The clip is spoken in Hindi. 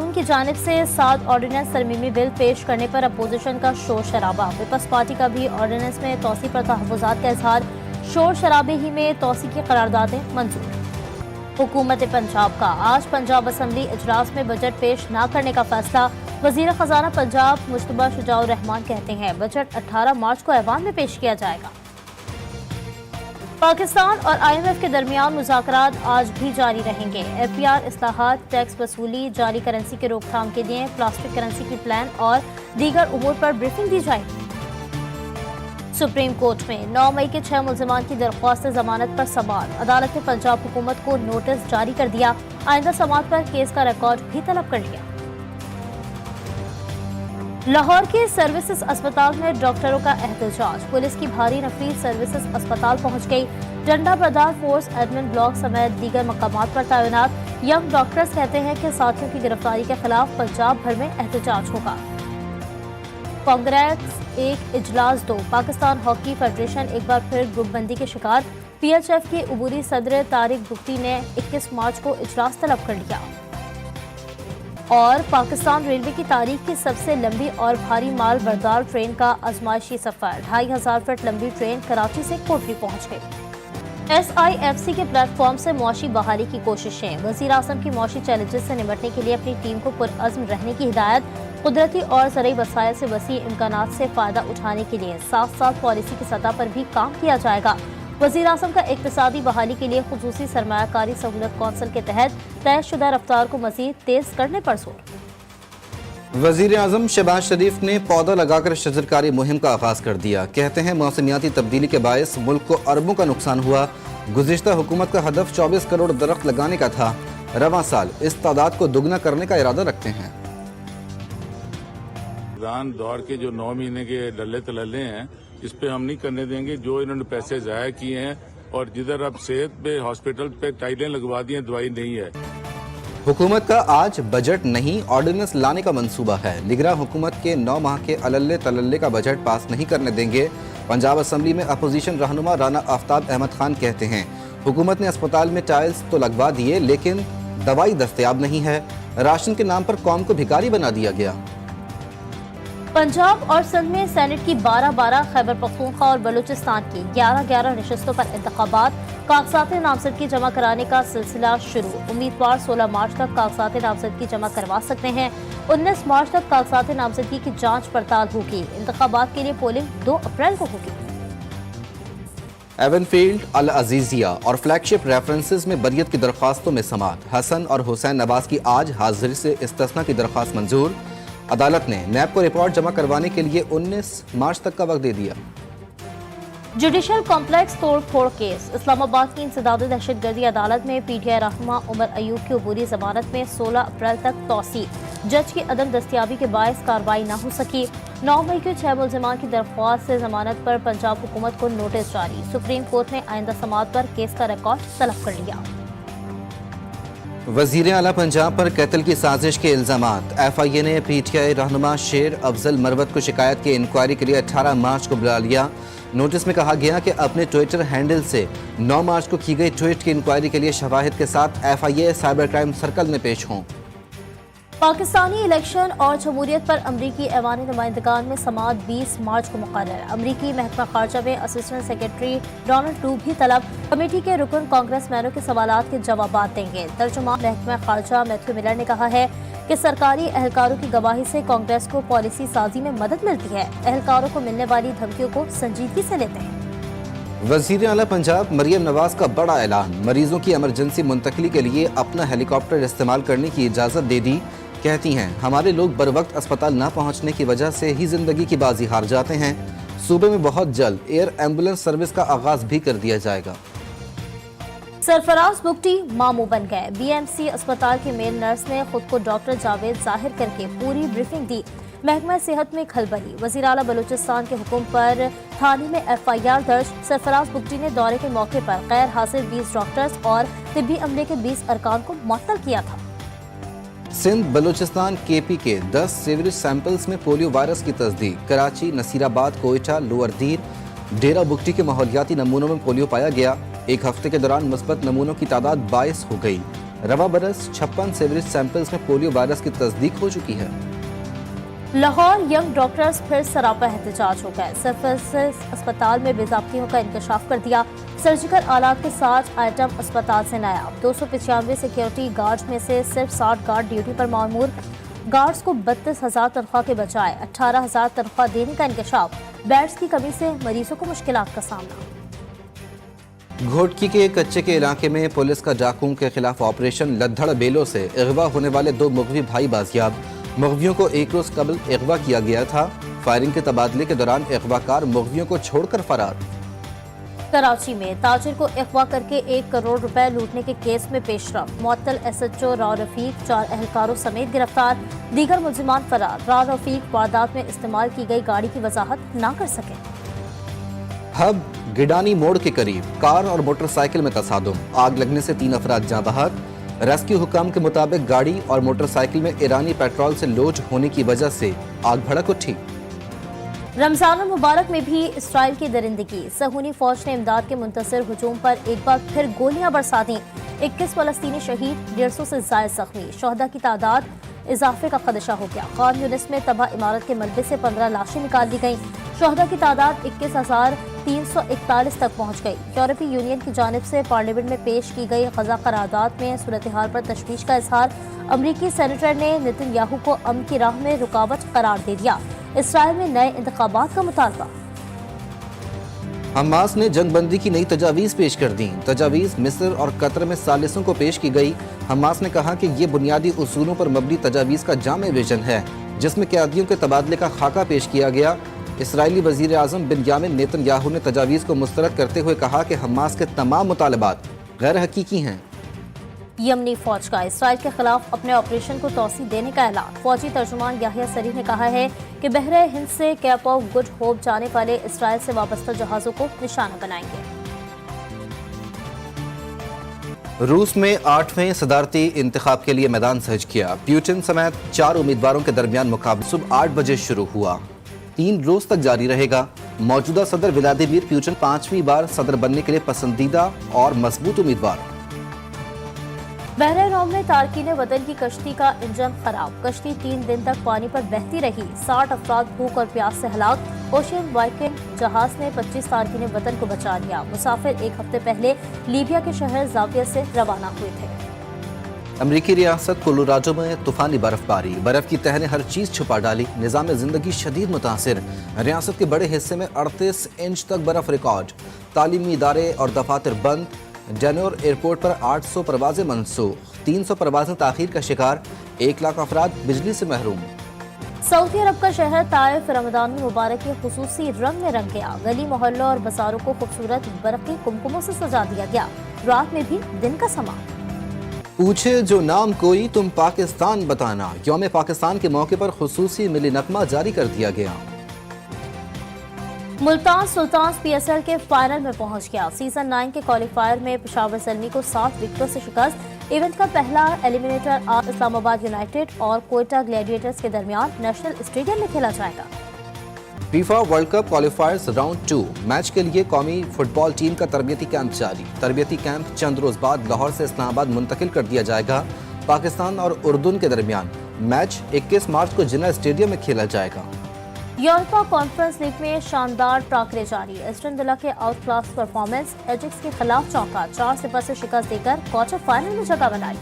आजम की जानिब से 7 ऑर्डिनेंस तरमीमी बिल पेश करने पर अपोजिशन का शोर शराबा। पीपल्स पार्टी का भी ऑर्डिनेंस में तोसी पर तहफ़्फ़ुज़ात का इजहार। शोर शराबे ही में तोसी की करारदादें मंजूर। हुकूमत पंजाब का आज पंजाब असम्बली इजलास में बजट पेश न करने का फैसला। वज़ीर ख़जाना पंजाब मुश्तबा शुजाउर रहमान कहते हैं बजट 18 मार्च को ऐवान में पेश किया जाएगा। पाकिस्तान और IMF के दरमियान मुज़ाकरात आज भी जारी रहेंगे। FPR इस्लाहात, टैक्स वसूली, जाली करेंसी के रोकथाम के लिए प्लास्टिक करेंसी की प्लान और दीगर उमूर पर ब्रीफिंग दी जाएगी। सुप्रीम कोर्ट में 9 मई के 6 मुल्ज़िमान की दरख्वास्त जमानत पर समाअत। अदालत ने पंजाब हुकूमत को नोटिस जारी कर दिया। आइंदा समाअत पर केस का रिकॉर्ड भी तलब कर लिया। लाहौर के सर्विसेज अस्पताल में डॉक्टरों का एहतजाज। पुलिस की भारी नफरी सर्विसेज अस्पताल पहुंच गई। झंडा बरदार फोर्स एडमिन ब्लॉक समेत दीगर मकामात पर तैनात। यंग डॉक्टर्स कहते हैं कि साथियों की गिरफ्तारी के खिलाफ पंजाब भर में एहतजाज होगा। कांग्रेस एक इजलास 2। पाकिस्तान हॉकी फेडरेशन एक बार फिर ग्रुपबंदी के शिकार। PHF के उबूरी सदर तारिक बुख्ती ने 21 मार्च को इजलास तलब कर लिया। और पाकिस्तान रेलवे की तारीख की सबसे लंबी और भारी माल बरदार ट्रेन का आजमाइशी सफर। 2500 फीट लंबी ट्रेन कराची से कोटली पहुंच गई। SIFC के प्लेटफॉर्म से मुआशी बहाली की कोशिशें। वज़ीर आज़म की मुआशी चैलेंजेस से निपटने के लिए अपनी टीम को पुरअज़्म रहने की हिदायत। कुदरती और ज़रूरी वसाइल से वसी इम्कानात से फ़ायदा उठाने के लिए साथ साथ पॉलिसी की सतह पर भी काम किया जाएगा। वज़ीर आज़म का इक़्तिसादी बहाली के लिए खुसूसी सरमायाकारी सहूलत कौंसिल के तहत तयशुदा रफ्तार को मज़ीद तेज़ करने पर जोर। वज़ीर आज़म शहबाज शरीफ ने पौधा लगाकर शजरकारी मुहिम का आगाज़ कर दिया। कहते हैं मौसमियाती तब्दीली के बायस मुल्क को अरबों का नुकसान हुआ। गुज़िश्ता हुकूमत का हदफ 24 करोड़ दरख्त लगाने का था। रवां साल इस तादाद को दुगना करने का इरादा रखते हैं। दौर के जो 9 महीने के डल्ले तलल्ले हैं, इस पे हम नहीं करने देंगे। जो इन्होंने पैसे ज़ाया किए हैं और जिधर अब सेहत पे हॉस्पिटल पे टाइलें लगवा दी हैं, दवाई नहीं है। हुकूमत का आज बजट नहीं ऑर्डिनेंस लाने का मंसूबा है। निगरान हुकूमत के 9 माह के अल्ले तल्ले का बजट पास नहीं करने देंगे। पंजाब असम्बली में अपोजिशन रहनुमा राना आफ्ताब अहमद खान कहते हैं हुकूमत ने अस्पताल में टाइल्स तो लगवा दिए लेकिन दवाई दस्तयाब नहीं है। राशन के नाम पर कौम को भिखारी बना दिया गया। पंजाब और सिंध में सेनेट की 12-12, खैबर पख्तूनख्वा और बलूचिस्तान की 11-11 नशस्तों पर इंतखाबात। कागजात नामजदगी जमा कराने का सिलसिला शुरू। उम्मीदवार 16 मार्च तक कागजात नामजदगी जमा करवा सकते हैं। 19 मार्च तक कागजात नामजदगी की जांच पड़ताल होगी। इंतखाबात के लिए पोलिंग 2 अप्रैल को होगी। एवनफील्ड, अल अजीजिया और फ्लैगशिप रेफरेंसेस में बरियत की दरख्वास्तों में समाअत। हसन और हुसैन नवाज की आज हाजिरी से इस्तिस्ना की दरख्वास्त मंजूर। अदालत ने नैब को रिपोर्ट जमा करवाने के लिए 19 मार्च तक का वक्त दे दिया। जुडिशल कॉम्प्लेक्स तोड़ फोड़ केस। इस्लामाबाद की इंसदाद दहशतगर्दी अदालत में PTI रहनुमा उमर अयूब की अबूरी जमानत में 16 अप्रैल तक तौसी। जज की अदम दस्तियाबी के बायस कार्रवाई न हो सकी। 9 मई के 6 मुल्ज़िमान की दरख्वास्त से जमानत पर पंजाब हुकूमत को नोटिस जारी। सुप्रीम कोर्ट ने आइंदा समाअत पर केस का रिकॉर्ड तलब कर लिया। वज़ीर आला पंजाब पर कत्ल की साजिश के इल्ज़ामात। FIA ने PTI रहनुमा शेर अफजल मरवत को शिकायत की इंक्वायरी के लिए 18 मार्च को बुला लिया। नोटिस में कहा गया कि अपने ट्विटर हैंडल से 9 मार्च को की गई ट्वीट की इंक्वायरी के लिए शवाहिद के साथ FIA साइबर क्राइम सर्कल में पेश हों। पाकिस्तानी इलेक्शन और जमहूरियत पर अमरीकी ऐवान नुमाइंदगान में समाअत 20 मार्च को मुकर्रर। अमरीकी महकमा खारजा में असिस्टेंट सेक्रेटरी डोनाल्ड टू भी तलब। कमेटी के रुकन कांग्रेसमैनों के सवालात के जवाबात देंगे। तर्जुमान महकमा खारजा मैथ्यू मिलर ने कहा है कि सरकारी एहलकारों की गवाही से कांग्रेस को पॉलिसी साजी में मदद मिलती है। एहलकारों को मिलने वाली धमकियों को संजीदगी से लेते हैं। वज़ीर आला पंजाब मरियम नवाज का बड़ा ऐलान। मरीजों की इमरजेंसी मुंतकली के लिए अपना हेलीकॉप्टर इस्तेमाल करने की इजाज़त दे दी। कहती हैं हमारे लोग बर वक्त अस्पताल न पहुंचने की वजह से ही जिंदगी की बाजी हार जाते हैं। सूबे में बहुत जल्द एयर एम्बुलेंस सर्विस का आगाज भी कर दिया जाएगा। सरफराज बुगटी मामू बन गए। BMC अस्पताल के मेल नर्स ने खुद को डॉक्टर जावेद जाहिर करके पूरी ब्रीफिंग दी। महकमा सेहत में खलबली। वज़ीर आला बलूचिस्तान के हुक्म पर थाने में FIR दर्ज। सरफराज बुगटी ने दौरे के मौके पर गैर हाजिर 20 डॉक्टर्स और तिब्बी अमले के 20 अरकान को मुअत्तल किया था। सिंध बलूचिस्तान KP के 10 सीवरेज सैंपल्स में पोलियो वायरस की तस्दीक। कराची, नसीराबाद, कोयटा, लोअरदीर, डेरा बुगटी के माहौलियाती नमूनों में पोलियो पाया गया। एक हफ्ते के दौरान मुस्बत नमूनों की तादाद 22 हो गई। रवा बरस 56 सीवरेज सैंपल्स में पोलियो वायरस की तस्दीक हो चुकी है। लाहौर यंग डॉक्टर्स फिर सरापा एहतजाज हो गए। सर्विसेज अस्पताल में बेज़ाब्तियों का इंकशाफ कर दिया। सर्जिकल आलात के साथ आइटम अस्पताल से नायाब। 295 सिक्योरिटी गार्ड्स में से सिर्फ 60 गार्ड ड्यूटी पर मामूर। गार्ड्स को 32,000 तनख्वाह के बजाय 18,000 तनख्वाह देने का इंकशाफ। बेड्स की कमी से मरीजों को मुश्किलात का सामना। घोटकी के कच्चे के इलाके में पुलिस का डाकुओं के खिलाफ ऑपरेशन लद्दड़ बेलों से अगवा होने वाले 2 मुगवी भाई बाजियाब। मुगवियों को एक रोज कबल अगवा किया गया था। फायरिंग के तबादले के दौरान अगवाकार मुगवियों को छोड़कर फरार। कराची में ताजिर को अगवा करके 1 करोड़ रुपए लूटने के केस में पेशरफ। मुअत्तल SHO राव रफीक 4 एहलकारों समेत गिरफ्तार। दीगर मुल्जिमान फरार। राव रफीक वारदात में इस्तेमाल की गई गाड़ी की वजाहत न कर सके। हब गिडानी मोड़ के करीब कार और मोटरसाइकिल में तसादुम। आग लगने से 3 अफराद जाँ बहक। रेस्क्यू हुकाम के मुताबिक गाड़ी और मोटरसाइकिल में ईरानी पेट्रोल से लोड होने की वजह से आग भड़क उठी। रमजान मुबारक में भी इसराइल की दरिंदगी। सहूनी फौज ने इमदाद के मुंतशिर हुजूम पर एक बार फिर गोलियां बरसा दी। 21 फलस्तीनी शहीद, 150 से ज्यादा जख्मी। शहदा की तादाद इजाफे का खदशा हो गया। खान यूनिस में तबाह इमारत के मलबे से 15 लाशें निकाल दी गईं। शहदा की तादाद 21,341 तक पहुँच गई। यूरोपीय यूनियन की जानिब से पार्लियामेंट में पेश की गई ग़ज़ा करारदाद में सूरत हाल पर तशवीश का इजहार। अमरीकी सेनेटर ने नेतन्याहू को अमन की राह में रुकावट करार दे दिया। इसराइल में नए इंतखाबात का मुतालबा। हमास ने जंगबंदी की नई तजावीज़ पेश कर दी। तजावीज़ मिस्र और कतर में सालिसों को पेश की गई। हमास ने कहा कि ये बुनियादी उसूलों पर मबनी तजावीज़ का जामे विजन है, जिसमें कैदियों के तबादले का खाका पेश किया गया। इसराइली वज़ीर आज़म बिन्यामिन नेतन्याहू ने तजावीज़ को मुस्तरद करते हुए कहा कि हमास के तमाम मुतालबात गैर हकीकी हैं। यमनी फौज का इसराइल के खिलाफ अपने ऑपरेशन को तौसी देने का ऐलान। फौजी तर्जुमान याहिया सरी ने कहा है कि बहरे हिंद से कैप ऑफ गुड होप जाने वाले इसराइल से वाबस्ता जहाजों को निशाना बनाएंगे। रूस में 8वें सदारती इंतखाब के लिए मैदान सज किया। पुतिन समेत 4 उम्मीदवारों के दरमियान मुकाबला सुबह 8 बजे शुरू हुआ। 3 रोज तक जारी रहेगा। मौजूदा सदर व्लादिमीर पुतिन 5वीं बार सदर बनने के लिए पसंदीदा और मजबूत उम्मीदवार। बहरे रोम में तारकीन वतन की कश्ती का इंजन खराब। कश्ती 3 दिन तक पानी पर बहती रही। 60 अफराद भूख और प्यास से हलाक। ओशियन वाइकिंग जहाज ने 25 तारकीन वतन को बचा लिया। मुसाफिर 1 हफ्ते पहले लीबिया के शहर जाविया से रवाना हुए थे। अमरीकी रियासत कोलोराडो में तूफानी बर्फबारी। बर्फ की तह ने हर चीज छुपा डाली। निज़ाम जिंदगी शदीद मुतासिर। रियासत के बड़े हिस्से में 38 इंच तक बर्फ रिकॉर्ड। तालीमी इदारे और दफातर बंद। डेनोर एयरपोर्ट पर 800 परवाजें मनसूख। 300 परवाजें ताखीर का शिकार। 1 लाख अफराद बिजली से महरूम। सऊदी अरब का शहर ताइफ रमजान मुबारक के खुसूसी रंग में रंग गया। गली मोहल्लों और बाजारों को खूबसूरत बरक़ी कुमकुमों से सजा दिया गया। रात में भी दिन का समा। पूछे जो नाम कोई तुम पाकिस्तान बताना। यौम पाकिस्तान के मौके पर खुसूसी मिली नगमा जारी कर दिया गया। मुल्तान सुल्तान्स PSL के फाइनल में पहुंच गया। सीजन 9 के क्वालिफायर में पेशावर ज़ल्मी को 7 विकेटों से शिकस्त। इवेंट का पहला एलिमिनेटर आज इस्लामाबाद यूनाइटेड और कोयटा ग्लैडिएटर्स के दरमियान नेशनल स्टेडियम में खेला जाएगा। FIFA world cup क्वालिफायर्स round 2 match के लिए कौमी फुटबॉल टीम का तरबियती कैंप जारी। तरबियती कैंप चंद रोज बाद लाहौर से इस्लामाबाद मुंतकिल कर दिया जाएगा। पाकिस्तान और उर्दून के दरमियान मैच 21 मार्च को जिन्ना स्टेडियम में खेला जाएगा। यूरोपा कॉन्फ्रेंस लीग में शानदार टाकरे जारी। एस्टन विला के आउट क्लास परफॉर्मेंस। एजेक्स के खिलाफ चौंका। 4-0 से शिकस्त देकर क्वार्टर फाइनल में जगह बनाई।